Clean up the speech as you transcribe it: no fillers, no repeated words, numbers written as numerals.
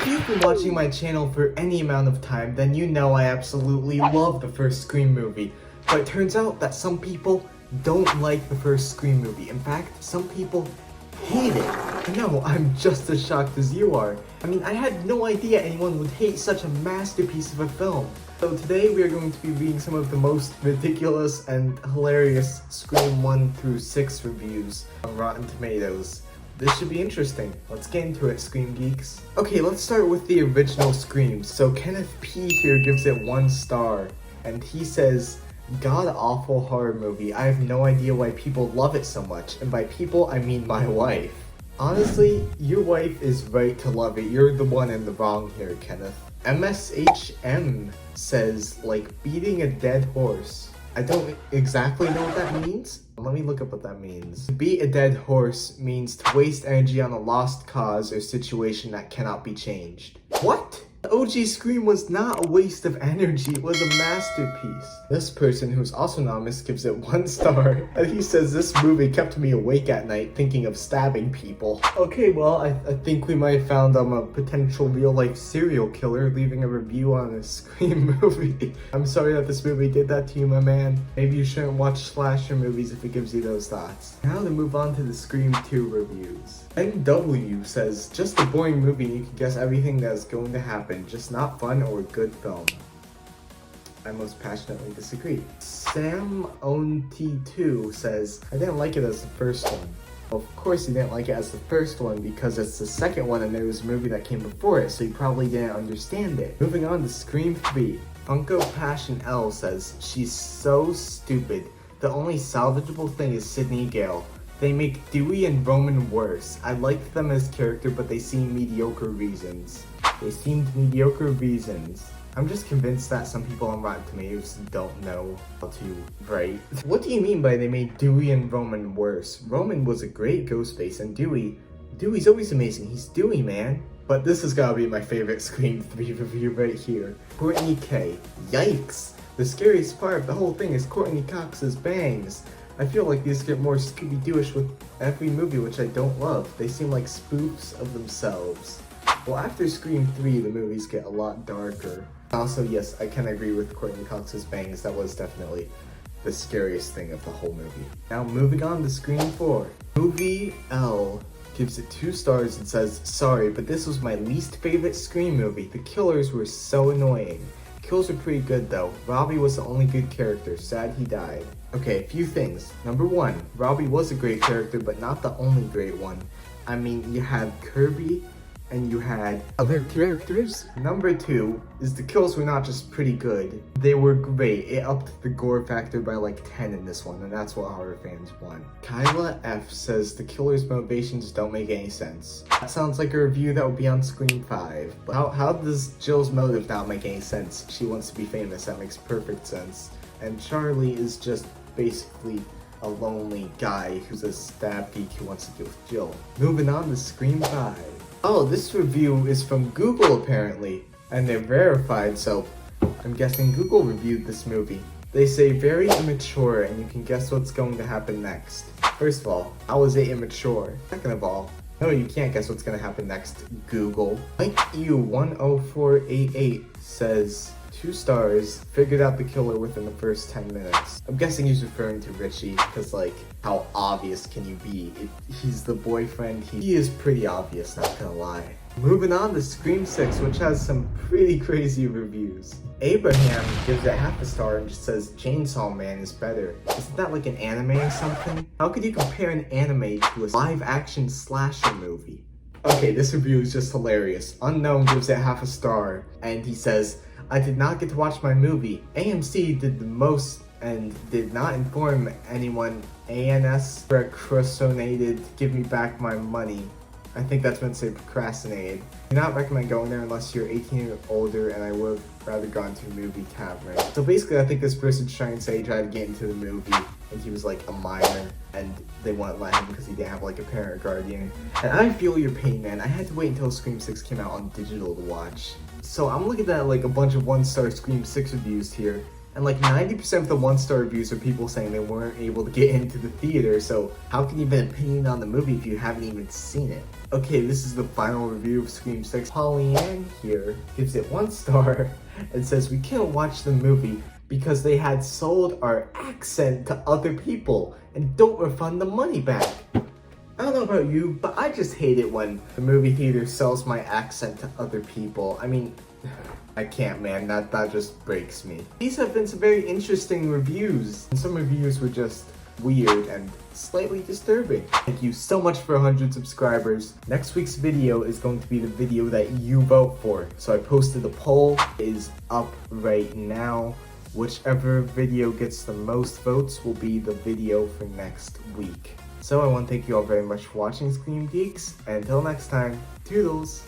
If you've been watching my channel for any amount of time, then you know I absolutely love the first Scream movie. But it turns out that some people don't like the first Scream movie. In fact, some people hate it. No, I'm just as shocked as you are. I mean, I had no idea anyone would hate such a masterpiece of a film. So today we are going to be reading some of the most ridiculous and hilarious Scream 1 through 6 reviews on Rotten Tomatoes. This should be interesting. Let's get into it, Scream Geeks. Okay, let's start with the original Scream. So Kenneth P here gives it 1 star, and he says, god-awful horror movie. I have no idea why people love it so much, and by people, I mean my wife. Honestly, your wife is right to love it. You're the one in the wrong here, Kenneth. MSHM says, like beating a dead horse. I don't exactly know what that means. Let me look up what that means. To beat a dead horse means to waste energy on a lost cause or situation that cannot be changed. What? The OG Scream was not a waste of energy, it was a masterpiece. This person, who's also anonymous, gives it 1 star, and he says this movie kept me awake at night thinking of stabbing people. Okay, well, I think we might have found a potential real-life serial killer leaving a review on a Scream movie. I'm sorry that this movie did that to you, my man. Maybe you shouldn't watch slasher movies if it gives you those thoughts. Now to move on to the Scream 2 reviews. NW says, just a boring movie and you can guess everything that's going to happen, just not fun or a good film. I most passionately disagree. Sam ONT2 says, I didn't like it as the first one. Well, of course he didn't like it as the first one because it's the second one and there was a movie that came before it, so he probably didn't understand it. Moving on to Scream 3. Funko Passion L says, she's so stupid. The only salvageable thing is Sydney Gale. They make Dewey and Roman worse. I liked them as character, but they seem mediocre reasons. I'm just convinced that some people on Rotten Tomatoes don't know how to write. What do you mean by they made Dewey and Roman worse? Roman was a great Ghostface, and Dewey's always amazing. He's Dewey, man. But this has gotta be my favorite Scream 3 review right here. Courtney K. Yikes! The scariest part of the whole thing is Courtney Cox's bangs. I feel like these get more Scooby-Dooish with every movie, which I don't love. They seem like spoofs of themselves. Well, after Scream 3, the movies get a lot darker. Also, yes, I can agree with Courtney Cox's bangs. That was definitely the scariest thing of the whole movie. Now, moving on to Scream 4. Movie L gives it 2 stars and says, sorry, but this was my least favorite Scream movie. The killers were so annoying. Kills are pretty good though. Robbie was the only good character. Sad he died. Okay, a few things. Number 1, Robbie was a great character, but not the only great one. I mean, you had Kirby, and you had other characters. Number 2 is the kills were not just pretty good, they were great. It upped the gore factor by like 10 in this one, and that's what horror fans want. Kyla F says the killer's motivations don't make any sense. That sounds like a review that would be on Scream 5. But how does Jill's motive not make any sense? She wants to be famous, that makes perfect sense. And Charlie is just basically a lonely guy who's a stab geek who wants to deal with Jill. Moving on to Scream 5. Oh, this review is from Google apparently, and they're verified, so I'm guessing Google reviewed this movie. They say very immature, and you can guess what's going to happen next. First of all, how is it immature? Second of all, no, you can't guess what's going to happen next, Google. Mike U10488 says, 2 stars, figured out the killer within the first 10 minutes. I'm guessing he's referring to Richie, because like, how obvious can you be? He's the boyfriend, he is pretty obvious, not gonna lie. Moving on to Scream 6, which has some pretty crazy reviews. Abraham gives it half a star and just says Chainsaw Man is better. Isn't that like an anime or something? How could you compare an anime to a live-action slasher movie? Okay, this review is just hilarious. Unknown gives it half a star, and he says, I did not get to watch my movie. AMC did the most and did not inform anyone. ANS procrastinated. Give me back my money. I think that's meant to say procrastinated. Do not recommend going there unless you're 18 or older, and I would have rather gone to a movie tavern. So basically, I think this person's trying to say he tried to get into the movie, and he was like a minor, and they wouldn't let him because he didn't have like a parent or guardian. And I feel your pain, man. I had to wait until Scream 6 came out on digital to watch. So I'm looking at like a bunch of 1-star Scream 6 reviews here, And like 90% of the 1-star reviews are people saying they weren't able to get into the theater, so how can you have an opinion on the movie if you haven't even seen it? Okay, this is the final review of Scream 6. Pollyann here gives it 1 star and says we can't watch the movie because they had sold our accent to other people and don't refund the money back. I don't know about you, but I just hate it when the movie theater sells my accent to other people. I mean, I can't, man. That just breaks me. These have been some very interesting reviews. And some reviews were just weird and slightly disturbing. Thank you so much for 100 subscribers. Next week's video is going to be the video that you vote for. So I posted a poll. It is up right now. Whichever video gets the most votes will be the video for next week. So I want to thank you all very much for watching, Scream Geeks, and until next time, toodles!